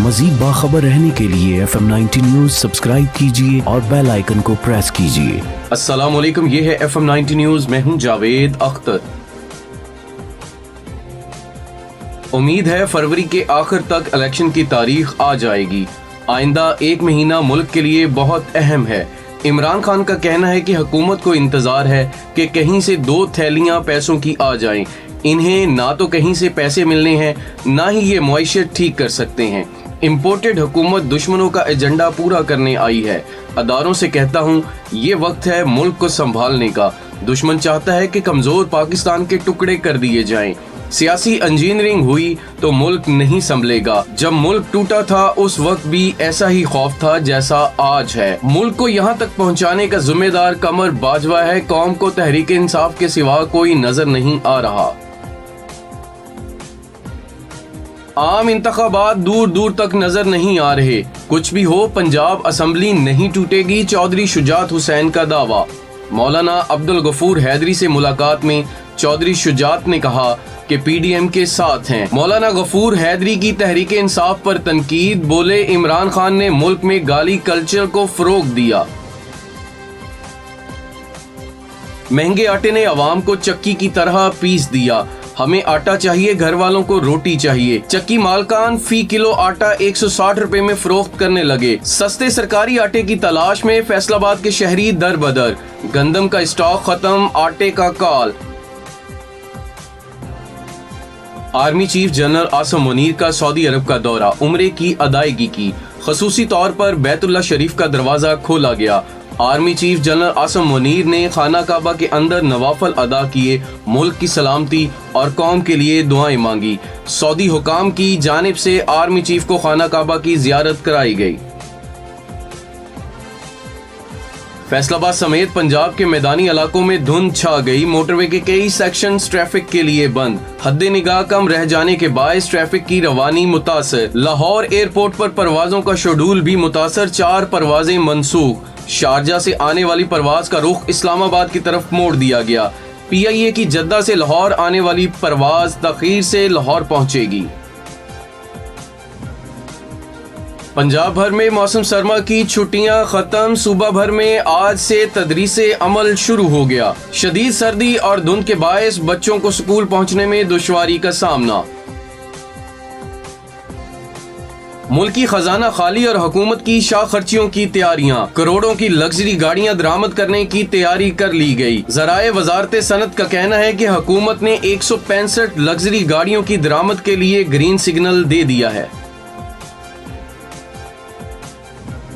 मजीद बाखबर रहने के लिए FM 90 न्यूज सब्सक्राइब कीजिए और बेल आइकन को प्रेस कीजिए। अस्सलाम वालेकुम, ये है FM 90 न्यूज, मैं हूं जावेद अख्तर। उम्मीद है फरवरी के आखिर तक इलेक्शन की तारीख आ जाएगी। आइंदा एक महीना मुल्क के लिए बहुत अहम है। इमरान खान का कहना है कि हुकूमत को इंतजार है कि कहीं से 2 थैलियां पैसों की आ जाएं। इन्हें ना तो कहीं से पैसे मिलने हैं, ना ही ये मुआइशत ठीक कर सकते हैं। इम्पोर्टेड हुकूमत दुश्मनों का एजेंडा पूरा करने आई है। अदारों से कहता हूँ, ये वक्त है मुल्क को संभालने का। दुश्मन चाहता है कि कमजोर पाकिस्तान के टुकड़े कर दिए जाएं। सियासी इंजीनियरिंग हुई तो मुल्क नहीं संभलेगा। जब मुल्क टूटा था उस वक्त भी ऐसा ही खौफ था जैसा आज है। मुल्क को यहाँ तक पहुँचाने का जिम्मेदार कमर बाजवा है। कौम को तहरीक इंसाफ के सिवा कोई नजर नहीं आ रहा। आम इंतखाबात दूर दूर तक नजर नहीं आ रहे। कुछ भी हो, पंजाब असेंबली नहीं टूटेगी, चौधरी शुजात हुसैन का दावा। मौलाना अब्दुल गफूर हैदरी से मुलाकात में चौधरी शुजात ने कहा कि PDM के साथ हैं। मौलाना गफूर हैदरी की तहरीक इंसाफ पर तनकीद, बोले इमरान खान ने मुल्क में गाली कल्चर को फरोग दिया। महंगे आटे ने अवाम को चक्की की तरह पीस दिया। हमें आटा चाहिए, घर वालों को रोटी चाहिए। चक्की मालकान फी किलो आटा 160 रुपए में फरोख्त करने लगे। सस्ते सरकारी आटे की तलाश में फैसलाबाद के शहरी दर बदर। गंदम का स्टॉक खत्म, आटे का काल। Army chief general Asim Munir का सऊदी अरब का दौरा, उम्रे की अदायगी की। खसूसी तौर पर बैतुल्लाह शरीफ का दरवाजा खोला गया। Army chief general Asim Munir ने खाना काबा के अंदर नवाफल अदा किए, मुल्क की सलामती और कौम के लिए दुआएं मांगी। सऊदी हुकाम की जानिब से आर्मी चीफ को खाना काबा की जियारत कराई गई। फैसलाबाद समेत पंजाब के मैदानी इलाकों में धुंध छा गई। मोटरवे के कई सेक्शंस ट्रैफिक के लिए बंद। हद्दे निगाह कम रह जाने के बायस ट्रैफिक की रवानी मुतासर। लाहौर एयरपोर्ट पर परवाजों का शेड्यूल भी मुतासर, 4 परवाजें मनसूख। शारजा से आने वाली परवाज का रुख इस्लामाबाद की तरफ मोड़ दिया गया। PIA की जद्दा से लाहौर आने वाली परवाज तखीर से लाहौर पहुंचेगी। पंजाब भर में मौसम सरमा की छुट्टियां खत्म। सूबा भर में आज से तदरीसे अमल शुरू हो गया। शदीद सर्दी और धुंध के बायस बच्चों को स्कूल पहुंचने में दुश्वारी का सामना। मुल्की खजाना खाली और हुकूमत की शाह खर्चियों की तैयारियां। करोड़ों की लग्जरी गाड़ियां दरामद करने की तैयारी कर ली गई। ज़राए वजारत सनत का कहना है कि हुकूमत ने 165 लग्जरी गाड़ियों की दरामद के लिए ग्रीन सिग्नल दे दिया है।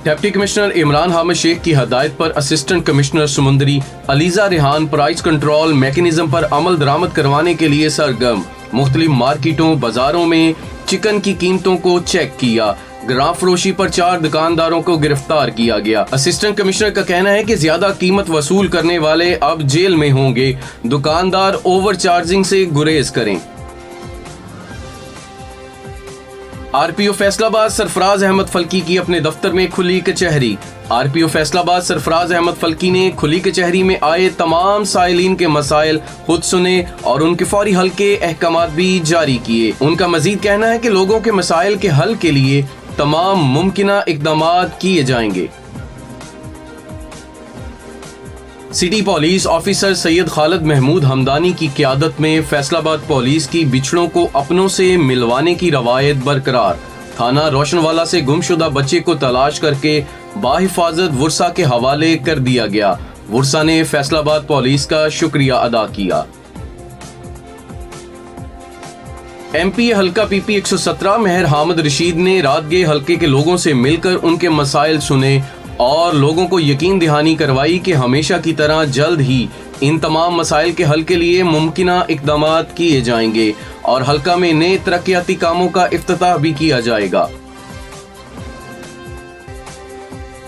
डिप्टी कमिश्नर इमरान हामिद शेख की हदायत पर असिस्टेंट कमिश्नर समुंदरी ELISA Rehan price control mechanism पर अमल दरामद करवाने के लिए सरगर्म। मुख्तलिफ मार्केटों बाजारों में चिकन की कीमतों को चेक किया। ग्राम फरोशी पर 4 दुकानदारों को गिरफ्तार किया गया। असिस्टेंट कमिश्नर का कहना है कि ज्यादा कीमत वसूल करने वाले अब जेल में होंगे। दुकानदार ओवर चार्जिंग से गुरेज करें। RPO फैसलाबाद सरफराज अहमद फल्की की अपने दफ्तर में खुली कचहरी। RPO फैसलाबाद सरफराज अहमद फल्की ने खुली कचहरी में आए तमाम साइलिन के मसाइल खुद सुने और उनके फौरी हल के अहकामात भी जारी किए। उनका मजीद कहना है कि लोगों के मसाइल के हल के लिए तमाम मुमकिना इक़दामात किए जाएंगे। City police officer Syed Khalid Mahmood Hamdani की क़यादत में फैसलाबाद पुलिस की बिछड़ों को अपनों से मिलवाने की रवायत बरकरार। थाना रोशनवाला से गुमशुदा बच्चे को तलाश करके बाहिफाजत वुरसा के हवाले कर दिया गया। वुरसा ने फैसलाबाद पुलिस का शुक्रिया अदा किया। MP हल्का PP 117 मेहर हामिद रशीद ने रातगे हल्के के लोगों से मिलकर उनके मसाइल सुने और लोगों को यकीन दहानी करवाई कि हमेशा की तरह जल्द ही इन तमाम मसाइल के हल के लिए मुमकिना इक़दामात किए जाएंगे और हल्का में नए तरक्याती कामों का इफ्तिताह भी किया जाएगा।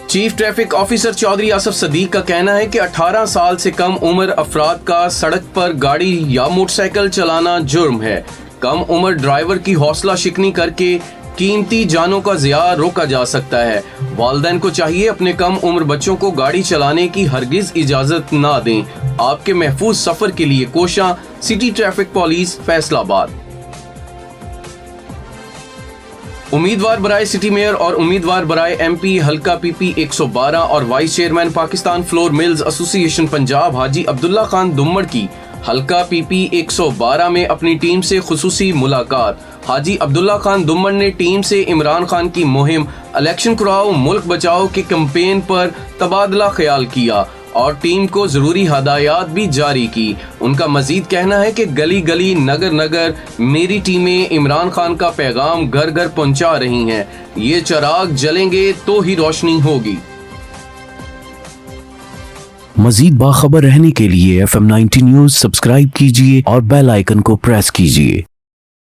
Chief traffic officer Chaudhry Asaf Sadiq का कहना है कि 18 साल से कम उम्र अफराद का सड़क पर गाड़ी या मोटरसाइकिल चलाना जुर्म है। कम उम्र ड्राइवर की हौसला शिकनी करके कीमती जानों का ज़िया रोका जा सकता है। वालिदैन को चाहिए अपने कम उम्र बच्चों को गाड़ी चलाने की हरगिज इजाजत ना दें। आपके महफूज सफर के लिए कोशां, सिटी ट्रैफिक पुलिस फैसलाबाद। امیدوار برائے سٹی میئر اور امیدوار برائے ایم پی حلقہ پی پی 112 اور vice chairman Pakistan flour mills ایسوسی ایشن پنجاب حاجی عبداللہ خان دمڑ کی حلقہ پی پی 112 میں اپنی ٹیم سے خصوصی ملاقات۔ حاجی عبداللہ خان دمڑ نے ٹیم سے عمران خان کی مہم الیکشن کراؤ ملک بچاؤ کے کمپین پر تبادلہ خیال کیا اور ٹیم کو ضروری ہدایات بھی جاری کی۔ ان کا مزید کہنا ہے کہ گلی گلی نگر نگر میری ٹیمیں عمران خان کا پیغام گھر گھر پہنچا رہی ہیں، یہ چراغ جلیں گے تو ہی روشنی ہوگی۔ مزید باخبر رہنے کے لیے FM 90 نیوز سبسکرائب کیجیے اور بیل آئیکن کو پریس کیجیے۔